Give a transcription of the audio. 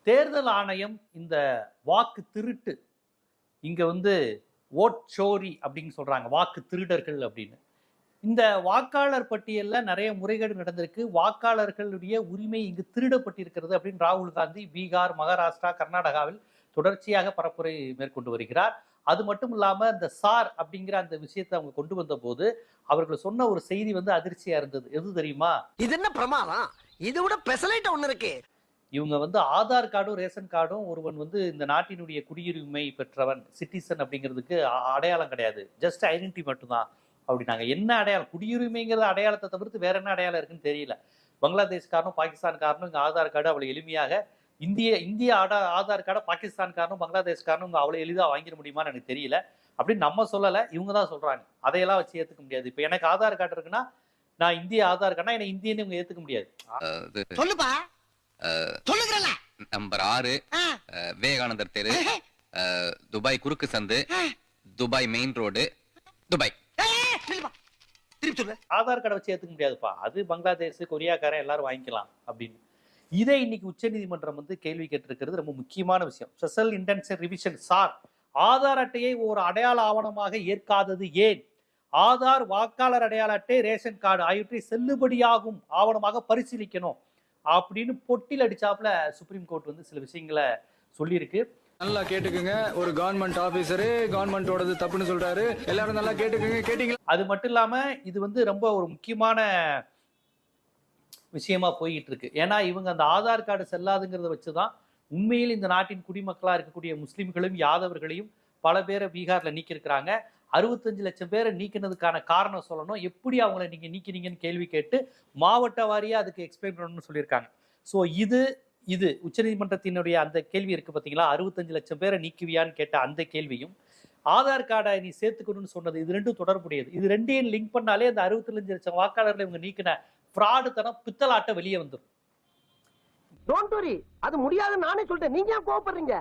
தேர்தல் ஆணையம் இந்த வாக்கு திருட்டு இங்க ஓட் சோரி அப்படின்னு சொல்றாங்க, வாக்கு திருடர்கள் அப்படின்னு. இந்த வாக்காளர் பட்டியல்ல நிறைய முறைகேடு நடந்திருக்கு, வாக்காளர்களுடைய உரிமை இங்கு திருடப்பட்டிருக்கிறது அப்படின்னு ராகுல் காந்தி பீகார், மகாராஷ்டிரா, கர்நாடகாவில் தொடர்ச்சியாக பரப்புரை மேற்கொண்டு வருகிறார். அது மட்டும் இல்லாம இந்த சார் அப்படிங்கிற அந்த விஷயத்தை அவங்க கொண்டு வந்த போது அவர்கள் சொன்ன ஒரு செய்தி அதிர்ச்சியா இருந்தது. எது தெரியுமா? இது என்ன பிரமாதம்? இது விட பெசலைட் ஒண்ணு இருக்கு. இவங்க ஆதார் கார்டும் ரேஷன் கார்டும் ஒருவன் இந்த நாட்டினுடைய குடியுரிமை பெற்றவன் சிட்டிசன் அப்படிங்கிறதுக்கு அடையாளம் கிடையாது, ஜஸ்ட் ஐடென்டிட்டி மட்டும்தான் அப்படின்னாங்க. என்ன அடையாளம்? குடியுரிமைங்கிற அடையாளத்தை தவிர்த்து வேற என்ன அடையாளம் இருக்குன்னு தெரியல. பங்களாதேஷ்காரனும் பாகிஸ்தான்காரனும் இங்க ஆதார் கார்டு அவ்வளவு எளிமையாக இந்திய ஆதார் கார்டை பாகிஸ்தான்காரனும் பங்களாதேஷ்காரனும் இங்க அவ்வளவு எளிதா வாங்கிட முடியுமான்னு எனக்கு தெரியல. அப்படின்னு நம்ம சொல்லல, இவங்க தான் சொல்றாங்க. அதையெல்லாம் வச்சு ஏத்துக்க முடியாது. இப்ப எனக்கு ஆதார் கார்டு இருக்குன்னா நான் இந்திய ஆதார் கார்டுனா என்ன இந்தியன்னு இவங்க ஏத்துக்க முடியாது. சொல்லுப்பா. சொல்லுங்கறல. நம்பர் 6 விவேகானந்தர் தெரு, துபாய் குறுக்கு சந்து, துபாய் மெயின் ரோடு, துபாய். திருப்பி சொல்லு. ஆதார் கார்டை வச்சு ஏத்துக்க முடியாதுப்பா, அது பங்களாதேஷ் கொரியாக்காரன் எல்லாரும் வாங்கிக்கலாம் அப்படின்னு. இதை இன்னைக்கு உச்சநீதிமன்றம் கேள்வி கேட்டிருக்கிறது. ரொம்ப முக்கியமான விஷயம். Special intensive revision sir Aadhaar அட்டையை ஒரு அடையாள ஆவணமாக ஏற்காதது ஏன்? ஆதார், வாக்காளர் அடையாள அட்டை, ரேஷன் கார்டு ஆகியவற்றை செல்லுபடியாகும் ஆவணமாக பரிசீலிக்கணும் அப்படின்னு பொட்டில் அடிச்சாப்புல சுப்ரீம் கோர்ட் சில விஷயங்களை சொல்லியிருக்கு. நல்லா கேட்டுக்குங்க. ஒரு கவர்மெண்ட் ஆபீசரு கவர்மெண்டோடது தப்புன்னு சொல்றாரு. எல்லாரும் நல்லா கேட்டுக்குங்க. கேட்டீங்க. அது மட்டும் இல்லாம இது ரொம்ப ஒரு முக்கியமான விஷயமா போயிட்டு இருக்கு. ஏன்னா இவங்க அந்த ஆதார் கார்டு செல்லாதுங்கிறத வச்சுதான் உண்மையில் இந்த நாட்டின் குடிமக்களா இருக்கக்கூடிய முஸ்லிம்களையும் யாதவர்களையும் பல பேரை பீகார்ல நீக்கியிருக்கிறாங்க. 65 லட்சம் பேரை நீக்கினதுக்கான காரணம் சொல்லணும், எப்படி அவங்கள நீங்க நீக்கினீங்கன்னு கேள்வி கேட்டு மாவட்ட வாரியா அதுக்கு எக்ஸ்பிளைன் பண்ணணும்னு சொல்லியிருக்காங்க. ஸோ இது உச்சநீதிமன்றத்தினுடைய அந்த கேள்வி இருக்கு பார்த்தீங்களா, 65 லட்சம் பேரை நீக்குவியான்னு கேட்ட அந்த கேள்வியும் ஆதார் கார்டை நீ சேர்த்துக்கணும்னு சொன்னது, இது ரெண்டும் தொடர்புடையது. இது ரெண்டையும் லிங்க் பண்ணாலே அந்த 65 லட்சம் வாக்காளர்களை இவங்க நீக்கின ஃப்ராடு தனம் பித்தலாட்ட வெளியே வந்துடும். டோன்ட் வரி, அது முடியாதுன்னு நானே சொல்லிட்டேன். நீங்க ஏன் கோவப்படுறீங்க?